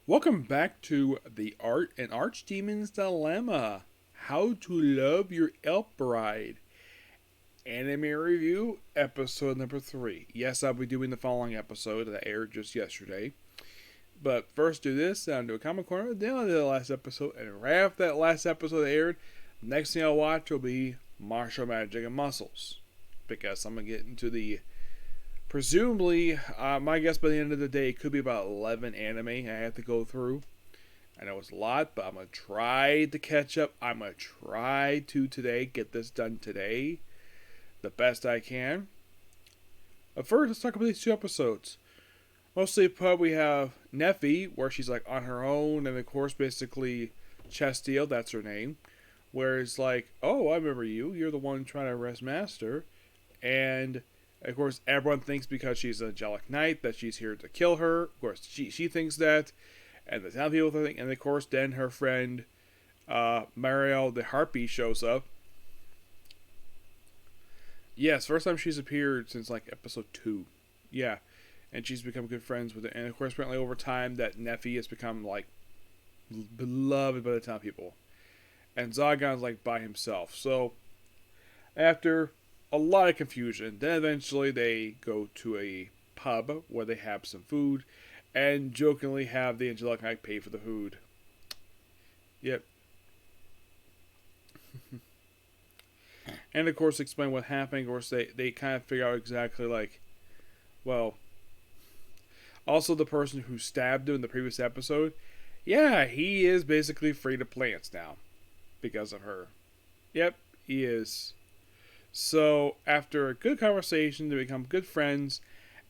Welcome back to the Art and Archdemon's Dilemma. How to Love Your Elf Bride. Anime Review, episode number 3. Yes, I'll be doing the following episode that aired just yesterday. But first do this, then I'll do a comic corner, then I'll do the last episode, and right after that last episode aired, the next thing I'll watch will be Martial Magic and Muscles. Because I'm going to get into the presumably, my guess by the end of the day, it could be about 11 anime I have to go through. I know it's a lot, but I'm going to try to catch up. I'm going to try to today, get this done today, the best I can. But first, let's talk about these two episodes. Mostly, we have Neffy, where she's like on her own, and of course, basically, Chestiel, that's her name. Where it's like, oh, I remember you. You're the one trying to arrest Master. And of course, everyone thinks because she's an angelic knight that she's here to kill her. Of course, she thinks that, and the town people think. And of course, then her friend Mariel the Harpy shows up. Yes, first time she's appeared since like episode 2. Yeah, and she's become good friends with it. And of course, apparently over time, that Neffy has become like beloved by the town people, and Zygon's like by himself. So after a lot of confusion. Then eventually they go to a pub where they have some food and jokingly have the angelic knight pay for the food. Yep. And of course explain what happened. Of course they kind of figure out exactly like, well, also the person who stabbed him in the previous episode, yeah, he is basically free to plants now because of her. Yep, he is. So, after a good conversation, they become good friends,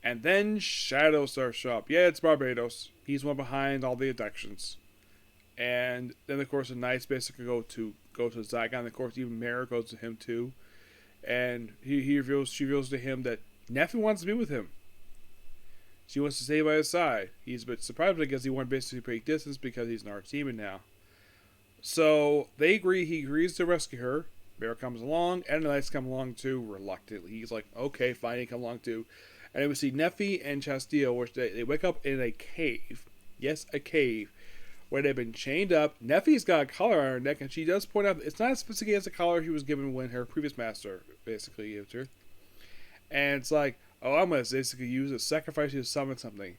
and then Shadow starts to show up. Yeah, it's Barbados. He's one behind all the abductions. And then, of course, the Knights basically go to Zygon. Of course, even Mara goes to him, too. And she reveals to him that Neffy wants to be with him. She wants to stay by his side. He's a bit surprised because he wants basically to break distance because he's an Archdemon now. So, he agrees to rescue her. Bear comes along, and the Knights come along too, reluctantly. He's like, okay, fine, he come along too. And then we see Neffy and Chestiel, which they wake up in a cave. Yes, a cave, where they've been chained up. Neffy's got a collar on her neck, and she does point out it's not as sophisticated as the collar she was given when her previous master basically used her. And it's like, oh, I'm going to basically use a sacrifice to summon something.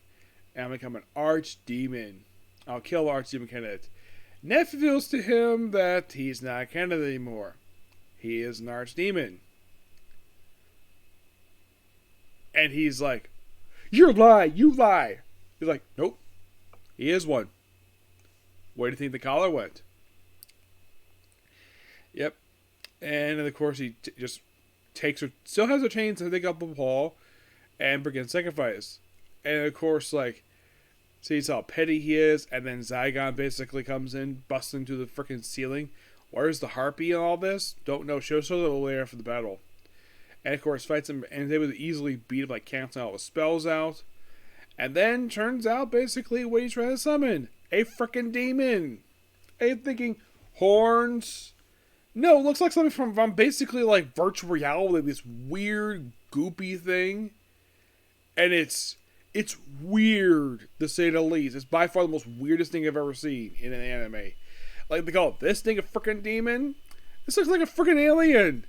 And I'm going to become an Archdemon. I'll kill the Archdemon candidate. Neffy feels to him that he's not a candidate anymore. He is an Archdemon. And he's like, you lie. He's like, nope. He is one. Where do you think the collar went? Yep. And of course he just takes her, still has her chains and they up the wall and begins sacrifice. And of course, like, sees how petty he is, and then Zygon basically comes in, busts into the freaking ceiling. Where's the Harpy and all this? Don't know. Shows her later after the battle. And of course fights him, and they would easily beat him by canceling all his spells out. And then turns out basically what he's trying to summon. A freaking demon. I'm thinking, horns? No, it looks like something from basically like virtual reality, this weird goopy thing. And it's weird, to say the least. It's by far the most weirdest thing I've ever seen in an anime. Like, they call this thing a freaking demon? This looks like a freaking alien.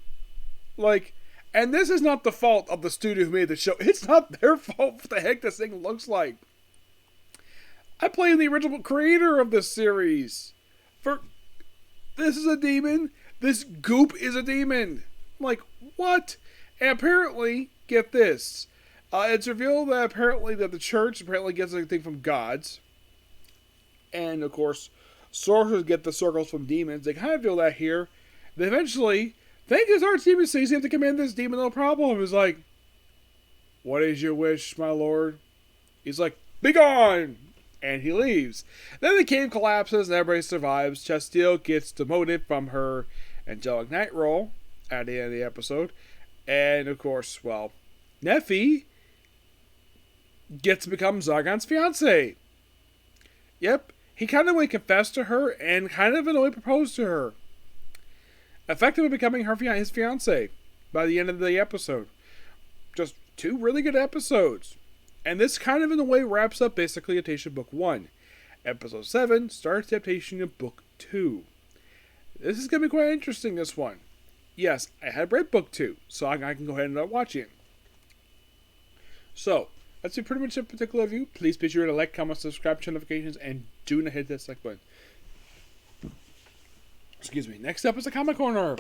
Like, and this is not the fault of the studio who made the show. It's not their fault what the heck this thing looks like. I play the original creator of this series. This is a demon. This goop is a demon. I'm like, what? And apparently, get this. It's revealed that apparently that the church apparently gets everything from gods. And, of course, sorcerers get the circles from demons. They kind of feel that here. Then eventually, thank this Archdemon says you have to command this demon, no problem. He's like, what is your wish, my lord? He's like, be gone! And he leaves. Then the cave collapses and everybody survives. Chestiel gets demoted from her angelic knight role at the end of the episode. And, of course, well, Neffy gets to become Zygon's fiancé. Yep. He kind of like confessed to her and kind of in a way proposed to her. Effectively becoming his fiancé by the end of the episode. Just 2 really good episodes. And this kind of in a way wraps up basically Atasha Book 1. Episode 7 starts the adaptation of Book 2. This is going to be quite interesting, this one. Yes, I had read Book 2, so I can go ahead and start watching it. So, that's pretty much a particular review. Please be sure to like, comment, subscribe, turn notifications, and do not hit that like button. Excuse me. Next up is the Comic Corner.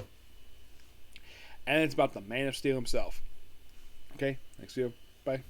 And it's about the Man of Steel himself. Okay, next video. Bye.